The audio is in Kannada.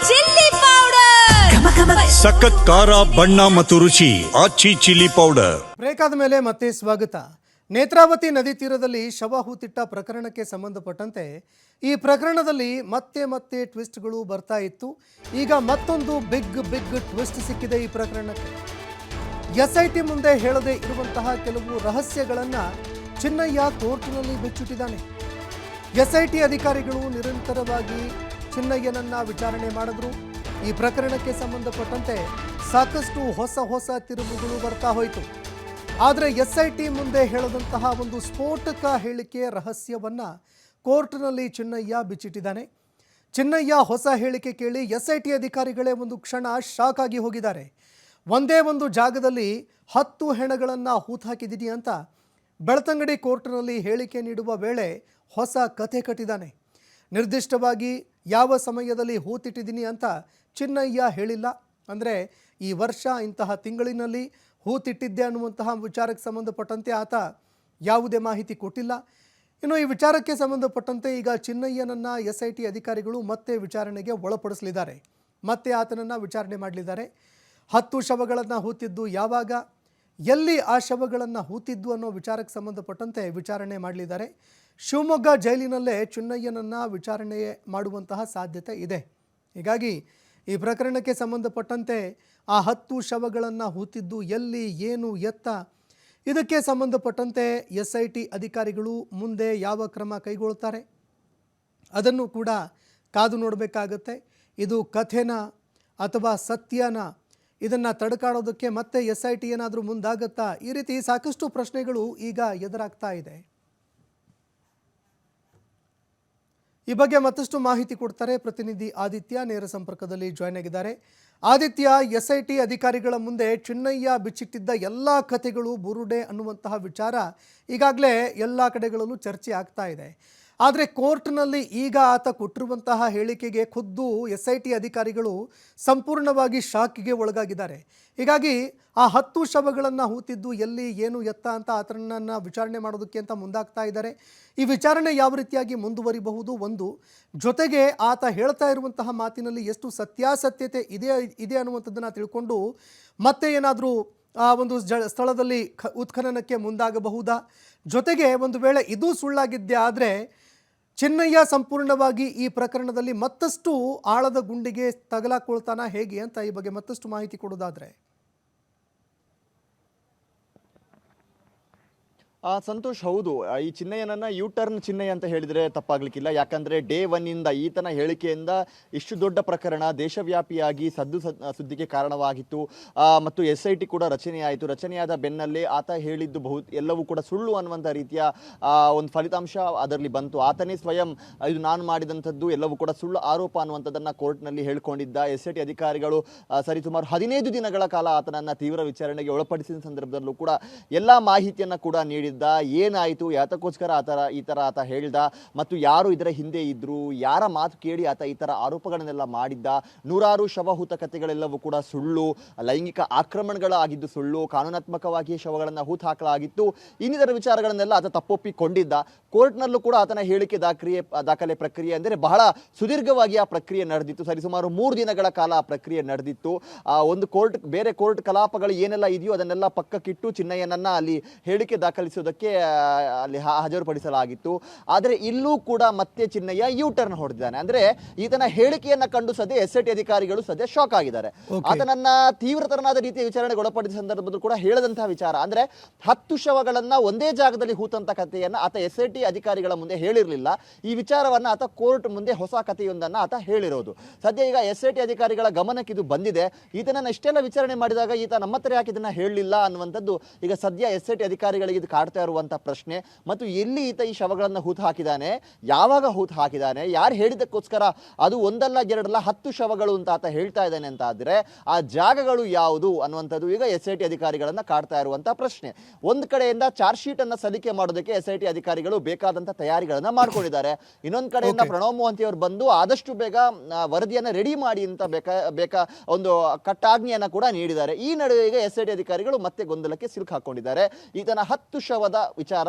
ಚಿಲ್ಲಿ ಪೌಡರ್, ಸಖತ್ ಖಾರ ಬಣ್ಣ ಮತ್ತು ರುಚಿ ಆಚಿ ಚಿಲ್ಲಿ ಪೌಡರ್. ಬ್ರೇಕ್ ಆದ ಮೇಲೆ ಮತ್ತೆ ಸ್ವಾಗತ. ನೇತ್ರಾವತಿ ನದಿ ತೀರದಲ್ಲಿ ಶವ ಹೂತಿಟ್ಟ ಪ್ರಕರಣಕ್ಕೆ ಸಂಬಂಧಪಟ್ಟಂತೆ ಈ ಪ್ರಕರಣದಲ್ಲಿ ಮತ್ತೆ ಮತ್ತೆ ಟ್ವಿಸ್ಟ್ಗಳು ಬರ್ತಾ ಇತ್ತು. ಈಗ ಮತ್ತೊಂದು ಬಿಗ್ ಟ್ವಿಸ್ಟ್ ಸಿಕ್ಕಿದೆ ಈ ಪ್ರಕರಣಕ್ಕೆ. ಎಸ್ಐಟಿ ಮುಂದೆ ಹೇಳದೇ ಇರುವಂತಹ ಕೆಲವು ರಹಸ್ಯಗಳನ್ನು ಚಿನ್ನಯ್ಯ ಕೋರ್ಟ್ನಲ್ಲಿ ಬಿಚ್ಚಿಟ್ಟಿದ್ದಾನೆ. ಎಸ್ಐಟಿ ಅಧಿಕಾರಿಗಳು ನಿರಂತರವಾಗಿ ಚಿನ್ನಯ್ಯನನ್ನ ವಿಚಾರಣೆ ಮಾಡಿದ್ರು. ಈ ಪ್ರಕರಣಕ್ಕೆ ಸಂಬಂಧಪಟ್ಟಂತೆ ಸಾಕಷ್ಟು ಹೊಸ ತಿರುವುಗಳು ಬರ್ತಾ ಹೋಯಿತು. ಆದರೆ ಎಸ್ಐಟಿ ಮುಂದೆ ಹೇಳದಂತಹ ಒಂದು ಸ್ಫೋಟಕ ಹೇಳಿಕೆ ರಹಸ್ಯವನ್ನ ಕೋರ್ಟ್ನಲ್ಲಿ ಚಿನ್ನಯ್ಯ ಬಿಚ್ಚಿಟ್ಟಿದ್ದಾನೆ. ಚಿನ್ನಯ್ಯ ಹೊಸ ಹೇಳಿಕೆ ಕೇಳಿ ಎಸ್ಐಟಿ ಅಧಿಕಾರಿಗಳೇ ಒಂದು ಕ್ಷಣ ಶಾಕ್ ಆಗಿ ಹೋಗಿದ್ದಾರೆ. ಒಂದೇ ಒಂದು ಜಾಗದಲ್ಲಿ 10 ಹೆಣಗಳನ್ನು ಹೂತಾಕಿದ್ದೀನಿ ಅಂತ ಬೆಳ್ತಂಗಡಿ ಕೋರ್ಟ್ನಲ್ಲಿ ಹೇಳಿಕೆ ನೀಡುವ ವೇಳೆ ಹೊಸ ಕಥೆ ಕಟ್ಟಿದ್ದಾನೆ. ನಿರ್ದಿಷ್ಟವಾಗಿ ಯಾವ ಸಮಯದಲ್ಲಿ ಹೂತಿಟ್ಟಿದ್ದೀನಿ ಅಂತ ಚಿನ್ನಯ್ಯ ಹೇಳಿಲ್ಲ. ಅಂದರೆ ಈ ವರ್ಷ ಇಂತಹ ತಿಂಗಳಿನಲ್ಲಿ ಹೂತಿಟ್ಟಿದ್ದೆ ಅನ್ನುವಂತಹ ವಿಚಾರಕ್ಕೆ ಸಂಬಂಧಪಟ್ಟಂತೆ ಆತ ಯಾವುದೇ ಮಾಹಿತಿ ಕೊಟ್ಟಿಲ್ಲ. ಇನ್ನು ಈ ವಿಚಾರಕ್ಕೆ ಸಂಬಂಧಪಟ್ಟಂತೆ ಈಗ ಚಿನ್ನಯ್ಯನನ್ನು SIT ಅಧಿಕಾರಿಗಳು ಮತ್ತೆ ವಿಚಾರಣೆಗೆ ಒಳಪಡಿಸಲಿದ್ದಾರೆ. ಮತ್ತೆ ಆತನನ್ನು ವಿಚಾರಣೆ ಮಾಡಲಿದ್ದಾರೆ. 10 ಶವಗಳನ್ನು ಹೂತಿದ್ದು ಯಾವಾಗ, ಎಲ್ಲಿ ಆ ಶವಗಳನ್ನು ಹೂತಿದ್ದು ಅನ್ನೋ ವಿಚಾರಕ್ಕೆ ಸಂಬಂಧಪಟ್ಟಂತೆ ವಿಚಾರಣೆ ಮಾಡಲಿದ್ದಾರೆ. ಶಿವಮೊಗ್ಗ ಜೈಲಿನಲ್ಲೇ ಚಿನ್ನಯ್ಯನನ್ನು ವಿಚಾರಣೆ ಮಾಡುವಂತಹ ಸಾಧ್ಯತೆ ಇದೆ. ಹೀಗಾಗಿ ಈ ಪ್ರಕರಣಕ್ಕೆ ಸಂಬಂಧಪಟ್ಟಂತೆ ಆ 10 ಶವಗಳನ್ನು ಹೂತಿದ್ದು ಎಲ್ಲಿ, ಏನು, ಎತ್ತ, ಇದಕ್ಕೆ ಸಂಬಂಧಪಟ್ಟಂತೆ SIT ಅಧಿಕಾರಿಗಳು ಮುಂದೆ ಯಾವ ಕ್ರಮ ಕೈಗೊಳ್ಳುತ್ತಾರೆ ಅದನ್ನು ಕೂಡ ಕಾದು ನೋಡಬೇಕಾಗತ್ತೆ. ಇದು ಕಥೆನ ಅಥವಾ ಸತ್ಯನ, ಇದನ್ನು ತಡಕಾಡೋದಕ್ಕೆ ಮತ್ತೆ SIT ಏನಾದರೂ ಮುಂದಾಗತ್ತಾ? ಈ ರೀತಿ ಸಾಕಷ್ಟು ಪ್ರಶ್ನೆಗಳು ಈಗ ಎದುರಾಗ್ತಾ ಇದೆ. ಈ ಬಗ್ಗೆ ಮತ್ತಷ್ಟು ಮಾಹಿತಿ ಕೊಡ್ತಾರೆ ಪ್ರತಿನಿಧಿ ಆದಿತ್ಯ, ನೇರ ಸಂಪರ್ಕದಲ್ಲಿ ಜಾಯ್ನ್ ಆಗಿದ್ದಾರೆ. ಆದಿತ್ಯ, SIT ಅಧಿಕಾರಿಗಳ ಮುಂದೆ ಚಿನ್ನಯ್ಯ ಬಿಚ್ಚಿಟ್ಟಿದ್ದ ಎಲ್ಲ ಕಥೆಗಳು ಬುರುಡೆ ಅನ್ನುವಂತಹ ವಿಚಾರ ಈಗಾಗಲೇ ಎಲ್ಲ ಕಡೆಗಳಲ್ಲೂ ಚರ್ಚೆ ಆಗ್ತಾ ಇದೆ. ಆದರೆ ಕೋರ್ಟ್ನಲ್ಲಿ ಈಗ ಆತ ಕೊಟ್ಟಿರುವಂತಹ ಹೇಳಿಕೆಗೆ ಖುದ್ದು SIT ಅಧಿಕಾರಿಗಳು ಸಂಪೂರ್ಣವಾಗಿ ಶಾಕಿಗೆ ಒಳಗಾಗಿದ್ದಾರೆ. ಹೀಗಾಗಿ ಆ 10 ಶವಗಳನ್ನು ಹೂತಿದ್ದು ಎಲ್ಲಿ, ಏನು, ಎತ್ತ ಅಂತ ಆತನನ್ನು ವಿಚಾರಣೆ ಮಾಡೋದಕ್ಕೆ ಅಂತ ಮುಂದಾಗ್ತಾ ಇದ್ದಾರೆ. ಈ ವಿಚಾರಣೆ ಯಾವ ರೀತಿಯಾಗಿ ಮುಂದುವರಿಬಹುದು, ಒಂದು ಜೊತೆಗೆ ಆತ ಹೇಳ್ತಾ ಇರುವಂತಹ ಮಾತಿನಲ್ಲಿ ಎಷ್ಟು ಸತ್ಯಾಸತ್ಯತೆ ಇದೆ ಅನ್ನುವಂಥದ್ದನ್ನು ತಿಳ್ಕೊಂಡು ಮತ್ತೆ ಏನಾದರೂ ಆ ಒಂದು ಸ್ಥಳದಲ್ಲಿ ಉತ್ಖನನಕ್ಕೆ ಮುಂದಾಗಬಹುದಾ? ಜೊತೆಗೆ ಒಂದು ವೇಳೆ ಇದು ಸುಳ್ಳಾಗಿದ್ದೇ ಆದರೆ ಚಿನ್ನಯ್ಯ ಸಂಪೂರ್ಣವಾಗಿ ಈ ಪ್ರಕರಣದಲ್ಲಿ ಮತ್ತಷ್ಟು ಆಳದ ಗುಂಡಿಗೆ ತಗಲಾಕೊಳ್ತಾನ ಹೇಗೆ ಅಂತ ಈ ಬಗ್ಗೆ ಮತ್ತಷ್ಟು ಮಾಹಿತಿ ಕೊಡೋದಾದ್ರೆ. ಸಂತೋಷ್, ಹೌದು, ಈ ಚಿನ್ನಯ್ಯನನ್ನ ಯೂಟರ್ನ್ ಚಿನ್ನಯ್ಯ ಅಂತ ಹೇಳಿದರೆ ತಪ್ಪಾಗ್ಲಿಕ್ಕಿಲ್ಲ. ಯಾಕಂದರೆ ಡೇ 1 ಈತನ ಹೇಳಿಕೆಯಿಂದ ಇಷ್ಟು ದೊಡ್ಡ ಪ್ರಕರಣ ದೇಶವ್ಯಾಪಿಯಾಗಿ ಸುದ್ದಿಗೆ ಕಾರಣವಾಗಿತ್ತು. ಮತ್ತು SIT ಕೂಡ ರಚನೆಯಾಯಿತು. ರಚನೆಯಾದ ಬೆನ್ನಲ್ಲೇ ಆತ ಹೇಳಿದ್ದು ಎಲ್ಲವೂ ಕೂಡ ಸುಳ್ಳು ಅನ್ನುವಂಥ ರೀತಿಯ ಒಂದು ಫಲಿತಾಂಶ ಅದರಲ್ಲಿ ಬಂತು. ಆತನೇ ಸ್ವಯಂ ಇದು ನಾನು ಮಾಡಿದಂಥದ್ದು ಎಲ್ಲವೂ ಕೂಡ ಸುಳ್ಳು ಆರೋಪ ಅನ್ನುವಂಥದ್ದನ್ನು ಕೋರ್ಟ್ನಲ್ಲಿ ಹೇಳ್ಕೊಂಡಿದ್ದ. SIT ಅಧಿಕಾರಿಗಳು ಸರಿಸುಮಾರು 15 ದಿನಗಳ ಕಾಲ ಆತನನ್ನು ತೀವ್ರ ವಿಚಾರಣೆಗೆ ಒಳಪಡಿಸಿದ ಸಂದರ್ಭದಲ್ಲೂ ಕೂಡ ಎಲ್ಲ ಮಾಹಿತಿಯನ್ನು ಕೂಡ ನೀಡಿ ಏನಾಯಿತು, ಯಾತಕ್ಕೋಸ್ಕರ ಈ ತರ ಆತ ಹೇಳ್ದ, ಮತ್ತು ಯಾರು ಇದರ ಹಿಂದೆ ಇದ್ರು, ಯಾರ ಮಾತು ಕೇಳಿ ಆತ ಈ ತರ ಆರೋಪಗಳನ್ನೆಲ್ಲ ಮಾಡಿದ್ದ, ನೂರಾರು ಶವಹೂತ ಕಥೆಗಳೆಲ್ಲವೂ ಕೂಡ ಸುಳ್ಳು, ಲೈಂಗಿಕ ಆಕ್ರಮಣಗಳಾಗಿದ್ದು ಸುಳ್ಳು, ಕಾನೂನಾತ್ಮಕವಾಗಿ ಶವಗಳನ್ನು ಹೂತು ಹಾಕಲಾಗಿತ್ತು, ಇನ್ನಿತರ ವಿಚಾರಗಳನ್ನೆಲ್ಲ ಆತ ತಪ್ಪೊಪ್ಪಿಕೊಂಡಿದ್ದ. ಕೋರ್ಟ್ನಲ್ಲೂ ಕೂಡ ಆತನ ಹೇಳಿಕೆ ದಾಖಲೆ ಪ್ರಕ್ರಿಯೆ ಅಂದರೆ ಬಹಳ ಸುದೀರ್ಘವಾಗಿ ಆ ಪ್ರಕ್ರಿಯೆ ನಡೆದಿತ್ತು. ಸರಿಸುಮಾರು 3 ದಿನಗಳ ಕಾಲ ಆ ಪ್ರಕ್ರಿಯೆ ನಡೆದಿತ್ತು. ಒಂದು ಬೇರೆ ಕೋರ್ಟ್ ಕಲಾಪಗಳು ಏನೆಲ್ಲ ಇದೆಯೋ ಅದನ್ನೆಲ್ಲ ಪಕ್ಕಕ್ಕಿಟ್ಟು ಚಿನ್ನಯ್ಯನನ್ನ ಅಲ್ಲಿ ಹೇಳಿಕೆ ದಾಖಲಿಸೋದಕ್ಕೆ ಅಲ್ಲಿ ಹಾಜರುಪಡಿಸಲಾಗಿತ್ತು. ಆದರೆ ಇಲ್ಲೂ ಕೂಡ ಮತ್ತೆ ಚಿನ್ನಯ್ಯ ಯೂಟರ್ನ್ ಹೊಡೆದಿದ್ದಾನೆ. ಅಂದ್ರೆ ಈತನ ಹೇಳಿಕೆಯನ್ನ ಕಂಡು ಸದ್ಯ SIT ಅಧಿಕಾರಿಗಳು ಸದ್ಯ ಶಾಕ್ ಆಗಿದ್ದಾರೆ. ಆತನನ್ನ ತೀವ್ರತರನಾದ ರೀತಿಯ ವಿಚಾರಣೆಗೆ ಒಳಪಡಿಸಿದ ಸಂದರ್ಭದಲ್ಲೂ ಕೂಡ ಹೇಳದಂತಹ ವಿಚಾರ ಅಂದ್ರೆ 10 ಶವಗಳನ್ನ ಒಂದೇ ಜಾಗದಲ್ಲಿ ಹೂತಂತ ಕಥೆಯನ್ನ ಆತ SIT ಅಧಿಕಾರಿಗಳ ಮುಂದೆ ಹೇಳಿರಲಿಲ್ಲ. ಈ ವಿಚಾರವನ್ನ ಆತ ಕೋರ್ಟ್ ಮುಂದೆ ಹೊಸ ಕಥೆಯೊಂದನ್ನ ಆತ ಹೇಳಿರೋದು. ಸದ್ಯ ಈಗ SIT ಅಧಿಕಾರಿಗಳ ಗಮನಕ್ಕೆ ಇದು ಬಂದಿದೆ. ಈತನನ್ನ ಇಷ್ಟೆಲ್ಲ ವಿಚಾರಣೆ ಮಾಡಿದಾಗ ಈತ ನಮ್ಮ ಹತ್ರ ಯಾಕೆ ಇದನ್ನ ಹೇಳಲಿಲ್ಲ ಅನ್ನುವಂಥದ್ದು ಈಗ ಸದ್ಯ SIT ಅಧಿಕಾರಿಗಳಿಗೆ ಇದು ಕಾಡ್ತಾ ಇರುವಂತ ಪ್ರಶ್ನೆ. ಮತ್ತು ಎಲ್ಲಿ ಈತ ಈ ಶವಗಳನ್ನು ಹೂತು ಹಾಕಿದ್ದಾನೆ, ಯಾವಾಗ ಹೂತು ಹಾಕಿದ್ದಾನೆ, ಯಾರು ಹೇಳಿದಕ್ಕೋಸ್ಕರ ಅದು ಒಂದಲ್ಲ ಎರಡಲ್ಲ 10 ಶವಗಳು ಅಂತ ಆತ ಹೇಳ್ತಾ ಇದ್ದಾನೆ ಅಂತ ಆದ್ರೆ ಆ ಜಾಗಗಳು ಯಾವುದು ಅನ್ನುವಂಥದ್ದು ಈಗ SIT ಅಧಿಕಾರಿಗಳನ್ನ ಕಾಡ್ತಾ ಇರುವಂತಹ ಪ್ರಶ್ನೆ. ಒಂದು ಕಡೆಯಿಂದ ಚಾರ್ಜ್ ಶೀಟ್ ಅನ್ನ ಸಲ್ಲಿಕೆ ಮಾಡೋದಕ್ಕೆ SIT ಅಧಿಕಾರಿಗಳು ಬೇಕಾದಂತ ತಯಾರಿಗಳನ್ನ ಮಾಡ್ಕೊಂಡಿದ್ದಾರೆ. ಇನ್ನೊಂದು ಕಡೆಯಿಂದ ಪ್ರಣವ್ ಮೊಹಂತಿ ಅವರು ಬಂದು ಆದಷ್ಟು ಬೇಗ ವರದಿಯನ್ನ ರೆಡಿ ಮಾಡಿ ಅಂತ ಬೇಕಾ ಒಂದು ಕಟ್ಟಾಜ್ಞೆಯನ್ನ ಕೂಡ ನೀಡಿದ್ದಾರೆ. ಈ ನಡುವೆ ಈಗ SIT ಅಧಿಕಾರಿಗಳು ಮತ್ತೆ ಗೊಂದಲಕ್ಕೆ ಸಿಲುಕು ಹಾಕೊಂಡಿದ್ದಾರೆ. ಈತನ 10 ಶವದ ವಿಚಾರ